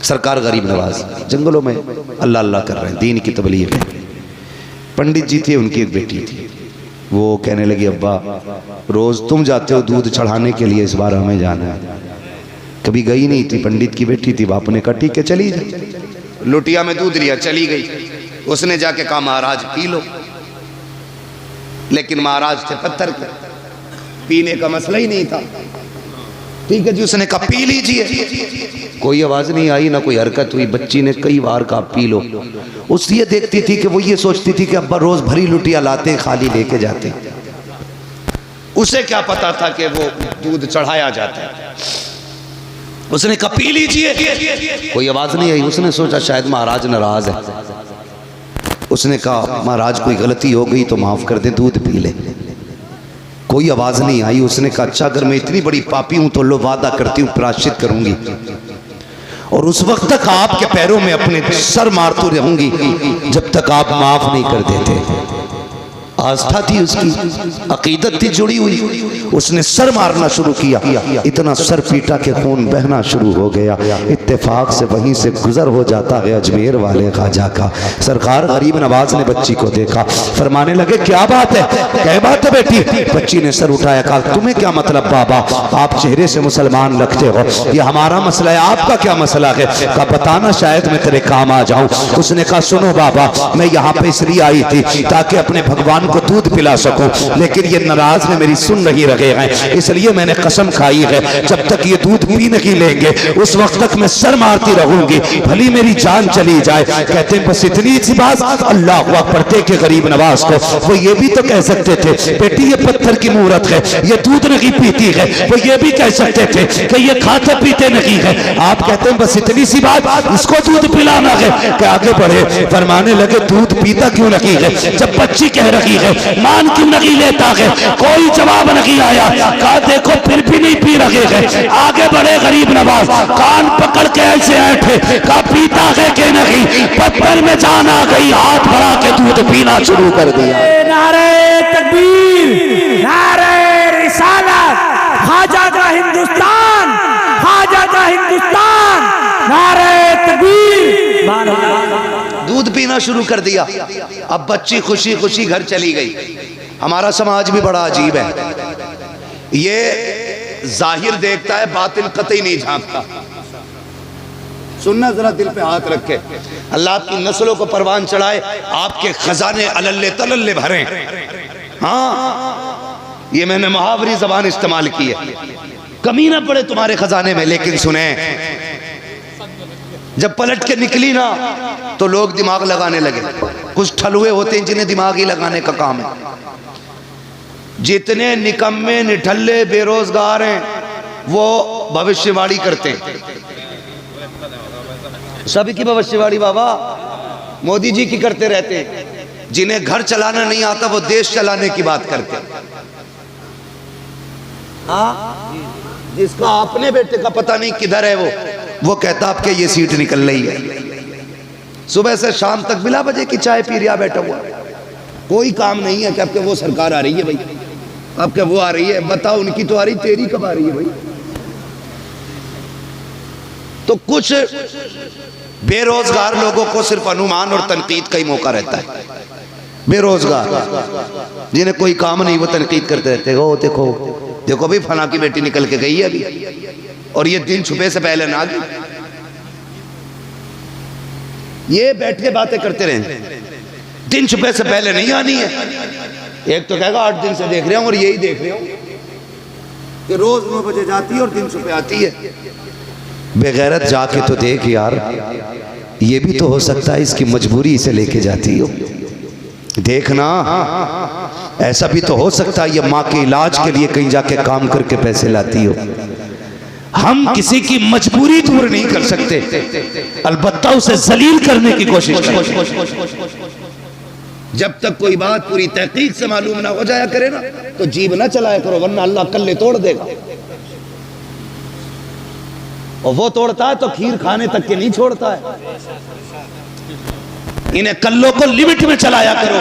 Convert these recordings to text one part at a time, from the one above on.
सरकार गरीब नवाज जंगलों में अल्लाह अल्लाह कर रहे हैं, दीन की तबलीग है। पंडित जी थे, उनकी एक बेटी थी, वो कहने लगी अब्बा रोज तुम जाते हो दूध चढ़ाने के लिए, इस बार हमें जाना है। कभी गई नहीं थी, पंडित की बेटी थी, बाप ने कहा ठीक है चली जाए। लोटिया में दूध लिया, चली गई। उसने जाके कहा महाराज पी लो, लेकिन महाराज थे पत्थर के, पीने का मसला ही नहीं था। ठीक है जी, उसने कहा पी लीजिए। कोई आवाज नहीं आई, ना कोई हरकत हुई। बच्ची ने कई बार कहा पी लो। उस ये देखती थी कि वो ये सोचती थी कि अब्बा रोज भरी लुटिया लाते खाली लेके जाते। उसे क्या पता था कि वो दूध चढ़ाया जाता है। उसने कहा पी लीजिए। कोई आवाज नहीं आई। उसने सोचा शायद महाराज नाराज है। उसने कहा महाराज कोई गलती हो गई तो माफ कर दे, दूध पी ले। कोई आवाज नहीं आई। उसने कहा अच्छा अगर मैं इतनी बड़ी पापी हूं तो लो वादा करती हूं प्रायश्चित करूंगी, और उस वक्त तक आपके पैरों में अपने सर मारती रहूंगी जब तक आप माफ नहीं कर देते। आस्था थी उसकी, अकीदत थी जुड़ी हुई। उसने सर मारना शुरू किया, इतना सर पीटा के खून बहना शुरू हो गया। इत्तेफाक से वहीं से गुजर हो जाता है अजमेर वाले ख्वाजा का। सरकार गरीब नवाज ने बच्ची को देखा, फरमाने लगे क्या बात है, क्या बात है बेटी। बच्ची ने सर उठाया, कहा तुम्हें क्या मतलब बाबा, आप चेहरे से मुसलमान लगते हो, ये हमारा मसला है, आपका क्या मसला है। कहा बताना शायद मैं तेरे काम आ जाऊं। उसने कहा सुनो बाबा, मैं यहाँ पे इसलिए आई थी ताकि अपने भगवान को दूध पिला सकूं, लेकिन ये नाराज ने मेरी सुन नहीं रहे हैं, इसलिए मैंने कसम खाई है जब तक ये दूध पी नहीं लेंगे उस वक्त तक मैं सर मारती रहूंगी, भली मेरी जान चली जाए। कहते हैं बस इतनी सी बात अल्लाह पढ़ते के गरीब नवाज को वो ये भी तो कह सकते थे बेटी ये पत्थर की मूरत है, ये दूध नहीं पीती है। वो ये भी कह सकते थे कि ये खाते पीते नहीं है। आप कहते हैं बस इतनी सी बात, इसको दूध पिलाना है। कि आगे बढ़े, फरमाने लगे दूध पीता क्यों नहीं है, जब बच्ची कह रही है मान क्यों नहीं लेता है। कोई जवाब नहीं आया। कहा देखो फिर भी नहीं पी रहे हैं। आगे बढ़े गरीब नवाज, कान पकड़ के ऐसे ऐठे, कहा पीता है कि नहीं। पत्थर में जान आ गई, हाथ बढ़ा के दूध पीना शुरू कर दिया। नारे तकबीर, नारे रिसालत, ख्वाजा का हिंदुस्तान, ख्वाजा का हिंदुस्तान, नारे तकबीर। दूध पीना शुरू कर दिया। अब बच्ची खुशी खुशी घर चली गई। हमारा समाज भी बड़ा अजीब है, ये जाहिर देखता है, बातिन कतई नहीं झांकता। सुनना जरा दिल पे हाथ रखे, अल्लाह आपकी नस्लों को परवान चढ़ाए, आपके खजाने अलल्ले तलल्ले भरे। हाँ ये मैंने मुहावरी जबान इस्तेमाल की है, कमी ना पड़े तुम्हारे खजाने में। लेकिन सुने, जब पलट के निकली ना तो लोग दिमाग लगाने लगे। कुछ ठलुए होते हैं जिन्हें दिमाग ही लगाने का काम है। जितने निकम्मे निठल्ले बेरोजगार हैं वो भविष्यवाणी करते हैं। सभी की भविष्यवाणी बाबा मोदी जी की करते रहते हैं। जिन्हें घर चलाना नहीं आता वो देश चलाने की बात करते हैं। जिसका अपने बेटे का पता नहीं किधर है वो कहता आपके ये सीट निकल रही है। सुबह से शाम तक बिला बजे की चाय पी रिया बैठा हुआ, कोई काम नहीं है कि आपके वो सरकार आ रही है भाई, आपके वो आ रही है, बताओ उनकी तो आ रही, तेरी कब आ रही है भाई। तो कुछ बेरोजगार लोगों को सिर्फ अनुमान और तनकीद का ही मौका रहता है। बेरोजगार जिन्हें कोई काम नहीं वो तनकीद करते रहते हो। देखो देखो भाई फला की बेटी निकल के गई है अभी, और ये दिन छुपे से पहले ना गई। ये बैठ के बातें करते रहे, दिन छुपे से पहले नहीं आनी है। एक तो कहेगा 8 दिन से देख रहा हूं, और यही देख रहा हूं कि रोज 9 बजे जाती है और दिन छुपे आती है। बेगैरत जाके तो देख यार, ये भी तो हो सकता है इसकी मजबूरी इसे लेके जाती हो। देखना ऐसा भी तो हो सकता है ये माँ के इलाज के लिए कहीं जाके काम करके पैसे लाती हो। हम किसी की मजबूरी दूर नहीं कर सकते, अलबत्ता उसे जलील करने की कोशिश करें। जब तक कोई बात पूरी तहकीक से मालूम ना हो जाया करे ना तो जीभ ना चलाया करो, वरना अल्लाह कल्ले तोड़ देगा। और वो तोड़ता है तो खीर खाने तक के नहीं छोड़ता है। इन्हें कल्लों को लिमिट में चलाया करो।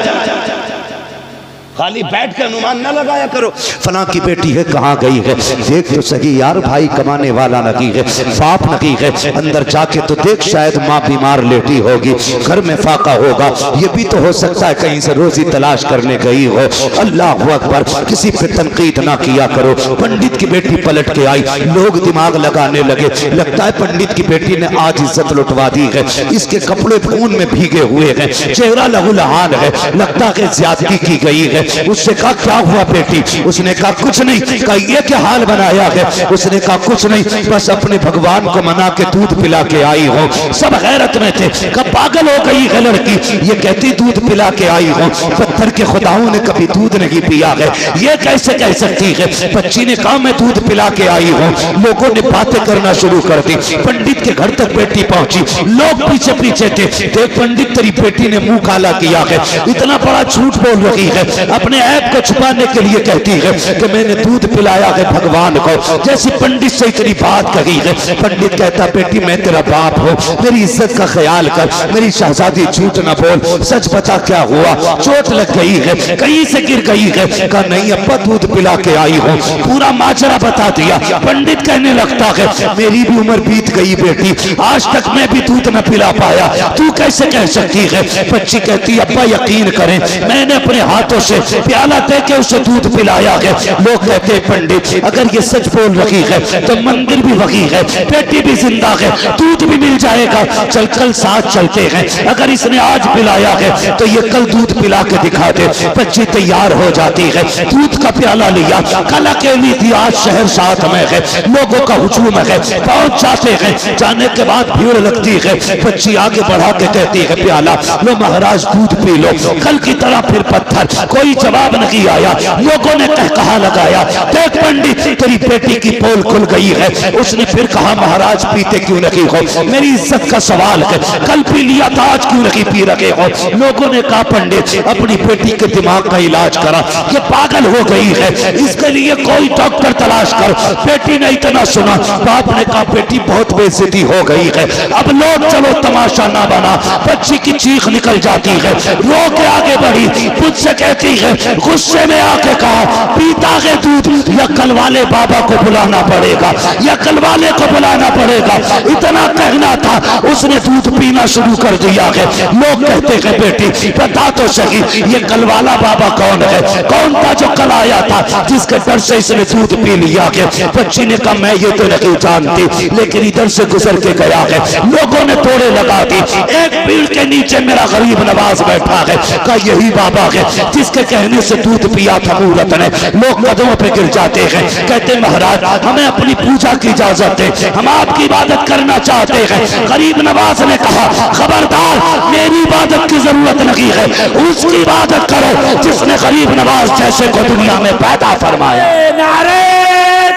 खाली बैठ कर अनुमान न लगाया करो फलां की बेटी है कहाँ गई है, देख तो सही यार, भाई कमाने वाला नहीं है, बाप नहीं है, अंदर जाके तो देख शायद माँ बीमार लेटी होगी, घर में फाका होगा, ये भी तो हो सकता है कहीं से रोजी तलाश करने गई हो। अल्लाह अकबर, किसी पे तनकीद ना किया करो। पंडित की बेटी पलट के आई, लोग दिमाग लगाने लगे, लगता है पंडित की बेटी ने आज इज्जत लुटवा दी है, इसके कपड़े खून में भीगे हुए हैं, चेहरा लहूलुहान है, लगता है ज्यादती की गई है। उससे कहा क्या हुआ बेटी, उसने कहा कुछ नहीं। कहा ये क्या हाल बनाया है, उसने कहा कुछ नहीं, बस अपने भगवान को मना के दूध पिला के आई हो। सब हैरत में थे, कहा पागल हो गई है लड़की, ये कहती दूध पिला के आई हो, पत्थर के खुदाओं ने कभी दूध नहीं पिया है, ये कैसे कह सकती है। बच्ची ने कहा मैं दूध पिला के आई हूँ। लोगों ने बातें करना शुरू कर दी, पंडित के घर तक बेटी पहुंची, लोग पीछे पीछे थे, देख पंडित तेरी बेटी ने मुंह काला किया है, इतना बड़ा झूठ बोल रही है, अपने ऐप को छुपाने के लिए कहती है कि मैंने दूध पिलाया है भगवान को, जैसी पंडित से इतनी बात कही है। पंडित कहता बेटी मैं तेरा बाप हूँ, मेरी इज्जत का ख्याल कर, मेरी शहजादी झूठ न बोल, सच बता क्या हुआ, चोट लग गई है, कहीं से गिर गई है। कहा नहीं अब्बा दूध पिला के आई हूँ, पूरा माजरा बता दिया। पंडित कहने लगता है मेरी भी उम्र बीत गई बेटी, आज तक मैं भी दूध न पिला पाया, तू कैसे कह सकती है। बच्ची कहती अब्बा यकीन करें मैंने अपने हाथों से प्याला दे के उसे दूध पिलाया है। लोग कहते पंडित अगर ये सच बोल रही है तो मंदिर भी वही है, बेटी भी जिंदा है, दूध भी मिल जाएगा, चल कल साथ चलते हैं, अगर इसने आज पिलाया है तो ये कल दूध पिला के दिखा दे। बच्ची तैयार हो जाती है, दूध का प्याला लिया, कल अकेली थी, आज शहर साथ में है, लोगों का हुजूम है, पहुंच जाते हैं, जाने के बाद भीड़ लगती है। बच्ची आगे बढ़ा के कहती है प्याला लो महाराज दूध पी लो, कल की तरह फिर पत्थर, कोई जवाब नहीं आया। लोगों ने कहा लगाया देख पंडित तेरी बेटी की पोल खुल गई है। उसने फिर कहा महाराज पीते क्यों नहीं हो, मेरी इज्जत का सवाल है, कल पी लिया था आज क्यों नहीं पी रहे हो। लोगों ने कहा पंडित अपनी बेटी के दिमाग का इलाज करा, ये पागल हो गई है, इसके लिए कोई डॉक्टर तलाश कर। बेटी ने इतना सुना, बाप ने कहा बेटी बहुत बेइज्जती हो गई है, अब लोग चलो तमाशा ना बना। बच्ची की चीख निकल जाती है, रो के आगे बढ़ी, मुझसे कहती है गुस्से में आके कहा पीता है दूध या कल वाले बाबा को बुलाना पड़ेगा, या कल वाले को बुलाना पड़ेगा। इतना कहना था, उसने दूध पीना शुरू कर दिया है। लोग कहते हैं बेटी बता तो सही ये कल वाला बाबा कौन है, कौन था जो कल आया था जिसके डर से इसने दूध पी लिया है। बच्ची ने कहा मैं ये तो नहीं जानती, लेकिन इधर से गुजर के गया है। लोगों ने तोड़े लगा दी, एक पेड़ के नीचे मेरा गरीब नवाज बैठा है, कहा यही बाबा है जिसके कहने से दूध पिया था मूरत ने। लोग कदमों पे गिर जाते हैं, कहते महाराज हमें अपनी पूजा की इजाजत है, हम आपकी इबादत करना चाहते हैं। गरीब नवाज ने कहा खबरदार मेरी इबादत की जरूरत नहीं है, उसकी इबादत करो जिसने गरीब नवाज जैसे को दुनिया में पैदा फरमाया। नारे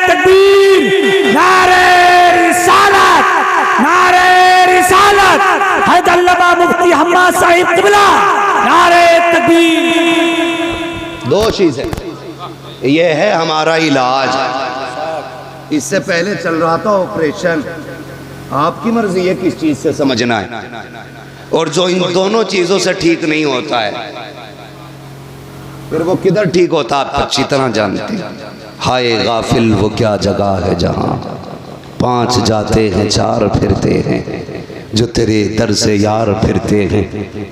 तकबीर, नारे रिसालत, नारे रिसालत, हैदरअल्लामा मुफ्ती हम्माद साहिब क़िबला, नारे तकबीर। दो चीजें, ये है हमारा इलाज। इससे पहले चल रहा था ऑपरेशन, आपकी मर्जी है किस चीज से समझना है, और जो इन दोनों चीजों से ठीक नहीं होता है फिर वो किधर ठीक होता आप अच्छी तरह जानते हैं। हाय गाफिल वो क्या जगह है जहां पांच जाते हैं चार फिरते हैं, जो तेरे दर से यार फिरते हैं,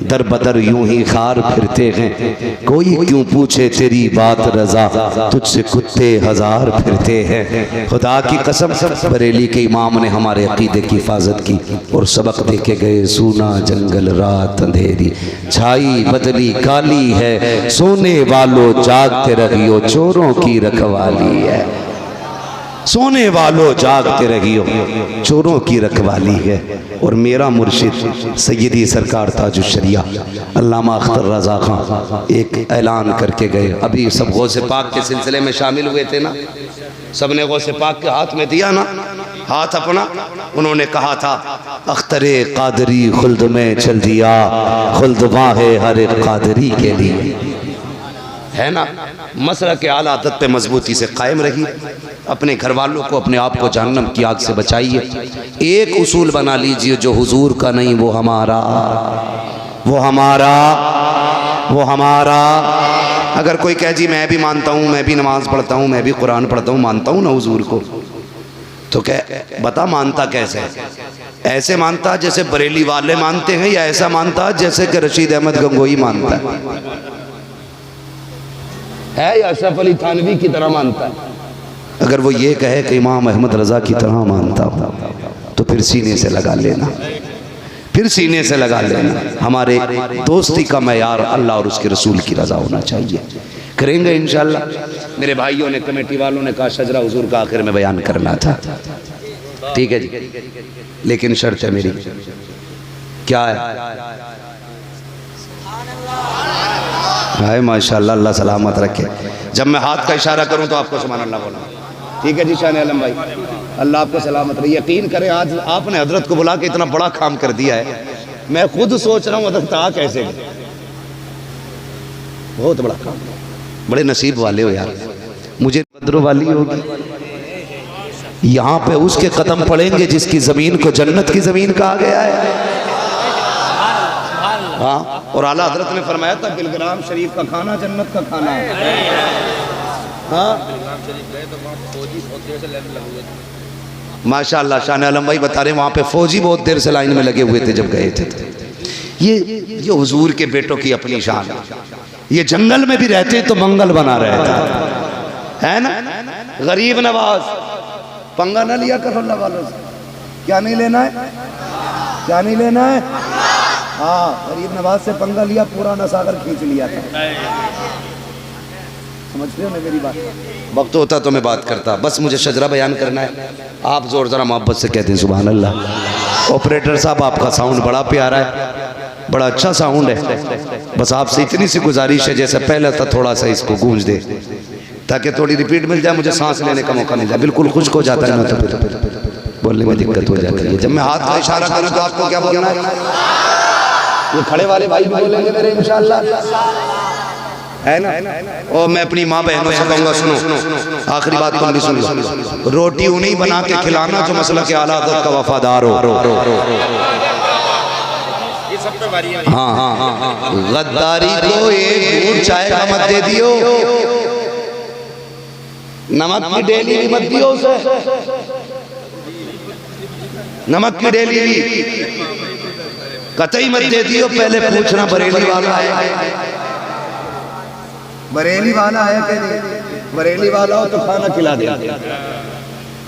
दर बदर यूं ही खार फिरते हैं। कोई क्यों पूछे तेरी बात रजा, तुझसे कुत्ते हजार फिरते हैं। खुदा की कसम बरेली के इमाम ने हमारे अकीदे की हिफाजत की और सबक दे के गए। सूना जंगल रात अंधेरी छाई बदली काली है, सोने वालों जागते रहियो चोरों की रखवाली है। सोने वालों जागते रहियो चोरों की रखवाली है। और मेरा मुर्शिद सैयदी सरकार ताजुश्शरिया अल्लामा अख्तर रज़ा खां एक ऐलान करके गए। अभी सब गौसे पाक के सिलसिले में शामिल हुए थे ना, सब ने गौसे पाक के हाथ में दिया ना हाथ अपना। उन्होंने कहा था अख्तरे कादरी खुल्द में चल दिया, खुल्द वाहे हर एक कादरी के लिए, है ना। मसला के आला आदत पे मजबूती से कायम रही, अपने घर वालों को अपने आप को जहन्नम की आग से बचाइए। एक उसूल बना लीजिए, जो हुजूर का नहीं वो हमारा, वो हमारा, वो हमारा, अगर कोई कहे जी मैं भी मानता हूँ, मैं भी नमाज पढ़ता हूँ, मैं भी कुरान पढ़ता हूँ, मानता हूँ ना हुजूर को, तो कह बता मानता कैसे है? ऐसे मानता जैसे बरेली वाले मानते हैं, या ऐसा मानता जैसे कि रशीद अहमद गंगोई मानता है, या अशरफ अली थानवी की तरह मानता है? अगर वो ये कहे कि इमाम अहमद रजा की तरह मानता तो फिर सीने से लगा लेना, फिर सीने से लगा लेना। हमारे दोस्ती का मयार अल्लाह और उसके रसूल की रजा होना चाहिए। करेंगे इंशाअल्लाह। मेरे भाइयों ने, कमेटी वालों ने कहा शजरा हुजूर का आखिर में बयान करना था, ठीक है जी, लेकिन शर्त है मेरी, क्या है? हाय माशाअल्लाह, अल्लाह सलामत रखे। जब मैं हाथ का इशारा करूं तो आपको सुभान अल्लाह बोलना, ठीक है जी शान आलम भाई, अल्लाह आपको सलामत रहे। यकीन करें आज आपने हजरत को बुला के इतना बड़ा काम कर दिया है, मैं खुद सोच रहा हूँ हजरत आ कैसे गए। बहुत बड़ा काम, बड़े नसीब वाले हो यार। मुझे बदरों वाली होगी, यहाँ पे उसके कदम पड़ेंगे जिसकी जमीन को जन्नत की जमीन कहा गया है। हाँ, और आला हजरत ने फरमाया था बिलग्राम शरीफ का खाना जन्नत का खाना है। हाँ माशाअल्लाह, शान आलम भाई बता रहे वहाँ पे फौजी बहुत देर से लाइन में लगे हुए थे जब गए थे। ये हुजूर के बेटों की अपनी शान है। ये जंगल में भी रहते तो मंगल बना रहता है ना। गरीब नवाज, पंगा न लिया करो अल्लाह वालों से। क्या नहीं लेना है, क्या नहीं लेना है? हाँ, गरीब नवाज से पंगा लिया, पूरा नसागर खींच लिया था। समझते हो ना मेरी बात? वक्त होता तो मैं बात करता, बस मुझे शजरा बयान करना है। आप जोर जरा मोहब्बत से कहते हैं सुभान अल्लाह। ऑपरेटर साहब आपका साउंड बड़ा प्यारा है, बड़ा अच्छा साउंड है। बस आपसे इतनी सी गुजारिश है, जैसे पहले था थोड़ा सा इसको गूंज दे ताकि थोड़ी रिपीट मिल जाए, मुझे सांस लेने का मौका मिल जाए। बिल्कुल खुश्क हो जाता है ना, तो फिर बोलने में दिक्कत हो जाती है। जब मैं हाथ का इशारा करूं तो आपको क्या बोलना है? ये खड़े वाले भाई भी बोलेंगे मेरे इंशाअल्लाह, है ना। और मैं अपनी माँ बहनों से कहूँगा, सुनो आखिरी बात तुम भी सुन लो। रोटी उन्हीं बना के खिलाना जो मसला के आला हज़रत का वफादार हो। हाँ हाँ हाँ, गद्दारी को एक घूंट चाय का मत दे दियो, नमक की डेली भी मत दियो उसे, नमक की डेली भी कतई मत दे दियो। पहले पूछना बरेली वाला है, बरेली वाला है कि नहीं? बरेली वाला हो तो खाना खिला दे,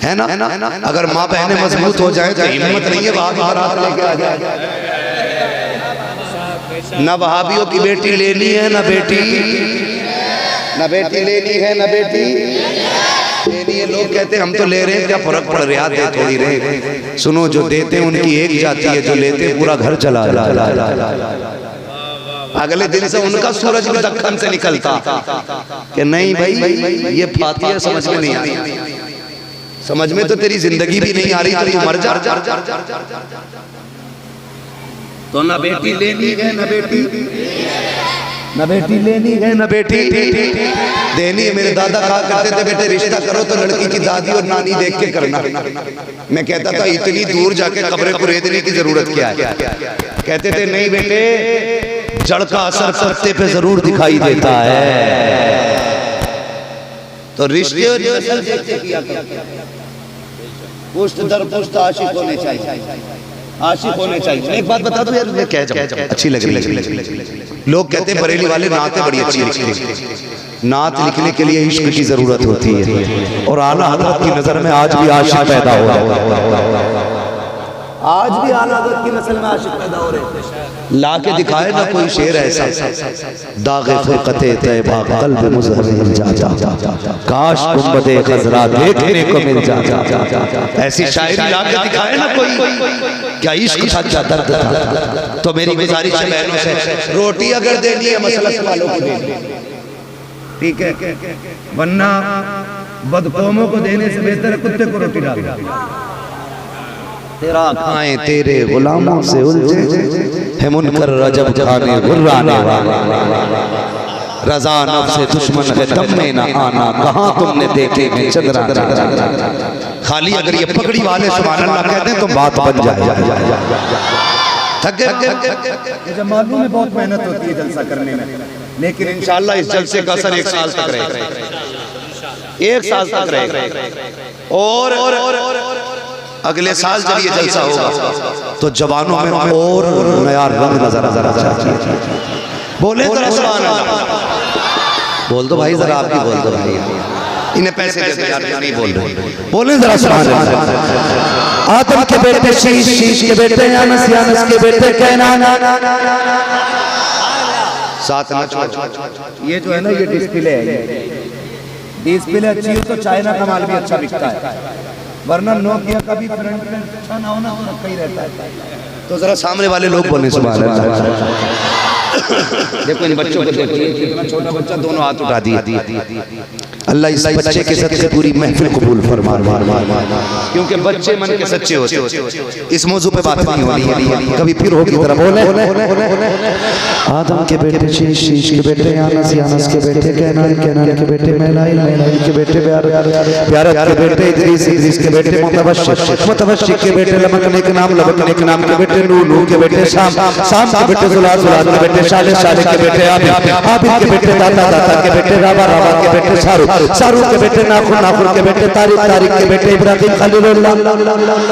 है ना। अगर माँ बहनें मजबूत हो जाए तो हिम्मत नहीं है वहां की बारात लेके आ जाए। न वहाबियों की बेटी लेनी है, न बेटी लेनी है, न बेटी लेनी है। लोग कहते हैं हम तो ले रहे हैं, क्या फर्क पड़ रहा है, दे थोड़ी रहे। सुनो, जो देते हैं उनकी एक जाती है, जो लेते हैं पूरा घर चला। अगले दिन से उनका सूरज भी दक्कन से निकलता कि नहीं भाई ये फातिहा समझ में नहीं आ रही, समझ में तो तेरी जिंदगी भी नहीं आ रही, तो तू मर जा। तो न बेटी लेनी है, न बेटी लेनी है, न बेटी देनी है। मेरे दादा कहा करते थे बेटे रिश्ता करो तो लड़की की दादी और नानी देख के करना। मैं कहता था इतनी दूर जाके कब्रें कुरेदने की जरूरत क्या है? कहते थे नहीं बेटे, जड़ का असर पत्ते पे जरूर दिखाई देता है। तो रिश्ते और नस्ल देखते किया करते, पुश्त दर पुश्त आशिक होने चाहिए, आशिक होने चाहिए। एक बात बता दूं यार, मैं कह जाऊं, अच्छी लग रही है। लोग कहते हैं बरेली वाले नातें बड़ी अच्छी लिखते हैं। नात लिखने के लिए इश्क की जरूरत होती है, और आला हज़रत की नजर में आज भी आशिक पैदा हो रहा है। आज भी आला हज़रत की नस्ल में आशिक पैदा हो रहे हैं। ला के दिखाए ना कोई शेर ऐसा, दागे फुरकते तैबा कल्ब मुज़हर जाता, काश गुंबदे खज़रा देखने को मिल जाता। ऐसी शायरी ला के दिखाए ना कोई, क्या इश्क था, क्या दर्द था। तो मेरी गुजारिश है बहनों से, रोटी अगर देनी है मसलक वालों को दे, ठीक है, वरना बदकौमों को देने से बेहतर है कुत्ते को रोटी डाल। तेरा खाएं तेरे गुलामों से उलझे है मुनकर रजब खाने गुर्राने वाला, रजा नफ्स से दुश्मन है दम में ना आना, कहाँ तुमने देखे में चंद्रा। खाली अगर ये पकड़ी वाले सुभान अल्लाह कहते हैं तो बात बन जाए। थक गए, मालूम है बहुत मेहनत होती है जलसा करने में। लेकिन इंशाअल्लाह इस जलसे का असर 1 साल तक रहेगा, 1 साल तक रहेगा। और अगले साल जब ये जलसा होगा तो जवानों में और नया रंग नजर आ। बोले जरा सुभान अल्लाह। बोल दो भाई जरा, आप भी बोल दो भाई, इन्हें पैसे दे दो यार, नहीं बोल रहे। बोले जरा सुभान अल्लाह। आदम के बेटे शीश, शीश के बेटे यानस, यानस के बेटे कैनान। साथ में ये जो है ना, ये डिस्प्ले है, डिस्प्ले अच्छी हो तो चाइना का माल भी अच्छा बिकता है, वरना नोकिया का भी फ्रंट अच्छा ना होना तो रखा ही रहता है। तो जरा सामने वाले लोग बोले सुभान अल्लाह। देखो इन बच्चों को देखिए, कितना छोटा बच्चा दोनों हाथ उठा दिए। अल्लाह इस बच्चे के सदक़े पूरी महफिल कबूल फरमा, क्योंकि बच्चे मन के सच्चे होते। इस मौजू पे बात नहीं होनी, कभी फिर होगी तरह बोले। आदम के बेटे शीश, शीश के बेटे यानस, यानस के बेटे कैनान, कैनान के बेटे मैलाइल, मैलाइल के बेटे प्यारत के बेटे इदरीस, इदरीस के बेटे मुतवश्शिक, मुतवश्शिक के बेटे लमकने के नाम, लमकने के नाम के बेटे नूह, नूह के बेटे शाम, शाम के बेटे जुलाल, जुलाल के बेटे शाले, शाले के बेटे आबिद, आबिद के बेटे दाता, दाता के बेटे राबा, राबा के बेटे शाहरुख, शाहरुख के बेटे नाखुन, नाखुन के बेटे तारिक, तारिक के बेटे इब्राहिम खलीलुल्लाह,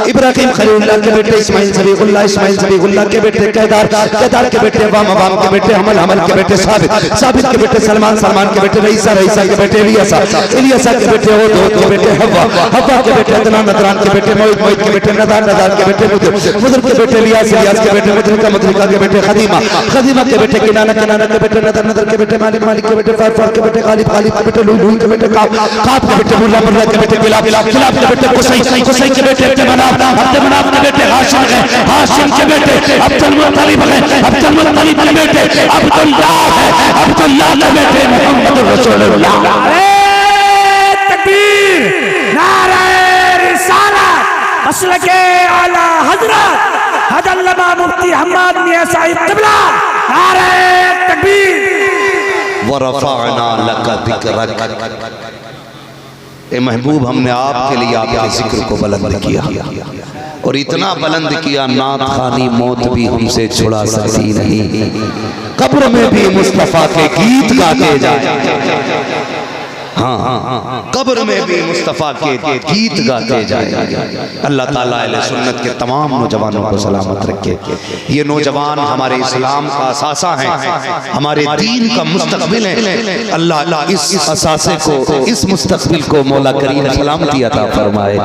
इब्राहिम खलीलुल्लाह के बेटे इस्माइल ज़बीहुल्लाह, इस्माइल ज़बीहुल्लाह के बेटे केदार, केदार के बेटे वाम, वाम के बेटे हमल, हमल के बेटे साबित, साबित के बेटे सलमान, सलमान के बेटे रईसा, रईसा के बेटे इलियासा, इलियासा के बेटे होद, होद के बेटे हव्वा, हव्वा के बेटे अदनान, अदनान के बेटे मोइद, मोइद के बेटे नदार, नदार के बेटे मुदर, मुदर के बेटे इलियास, इलियास के बेटे मुदरिका, मुदरिका के बेटे खदीमा, खदीमा के बेटे किनाना, किनाना के बेटे नदर, नदर के बेटे मालिक, मालिक के बेटे फार, फार के बेटे गालिब, गालिब के बेटे लूल, लूल के बेटे काब, काब के बेटे मुल्ला, मुल्ला के बेटे किलाब, किलाब के बेटे कुसै, कुसै के बेटे अब्दुमनाफ, अब्दुमनाफ के बेटे हाशिम है, हाशिम के बेटे अब्दुल मुत्तलिब है, अब्दुल मुत्तलिब के बेटे अब्दुल्लाह है, अब्दुल्लाह के बेटे मोहम्मद रसूलुल्लाह। नारे तकबीर, नारे रिसालत, मसलके आला हजरत हजल्लमा मुफ्ती हम्माद मियां साहिब क़िबला। नारे तकबीर। वरफ़अना लका ज़िक्रक। ए महबूब, हमने आपके लिए आपके जिक्र को बुलंद किया, और इतना बुलंद किया नात खानी मौत भी हमसे छुड़ा सकती नहीं। कब्र में भी मुस्तफ़ा के गीत गाते जाए, हाँ हाँ हाँ, कब्र में भी मुस्तफ़ा के गीत गाते जाए। अल्लाह ताला अहले सुन्नत के तमाम नौजवानों को सलामत रखे। ये नौजवान हमारे इस्लाम का असासा है, हमारे दीन का मुस्तक़बिल है। अल्लाह इस असासे को, इस मुस्तक़बिल को मौला करीम सलामती अता फरमाए,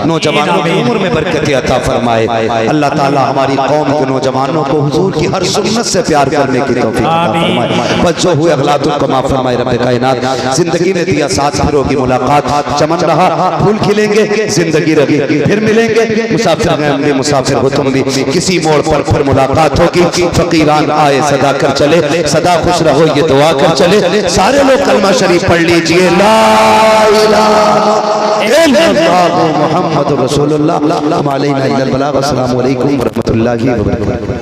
नौजवानों की उम्र में बरकत अता फरमाए। अल्लाह ताला हमारी कौम के नौजवानों को हुजूर की हर सुन्नत से प्यार करने की तौफीक अता फरमाए। बस जो हुए अगलातुल को माफ़ फरमाए रब्बे कायनात। जिंदगी ने दिया साथ फिरों की मुलाकात, चमन रहा फूल खिलेंगे, जिंदगी रही फिर मिलेंगे। मुसाफिर गए मुसाफिर हो तुम भी, किसी मोड़ पर फिर मुलाकात होगी। फकीरान आए सदा कर चले, सदा खुश रहो ये दुआ कर चले। सारे लोग कलमा शरीफ पढ़ लीजिए, ला इलाहा इल्लल्लाह मुहम्मदुर रसूलुल्लाह मा अलैना इल्लल बलाग। अस्सलामु अलैकुम व रहमतुल्लाहि व बरकातहू।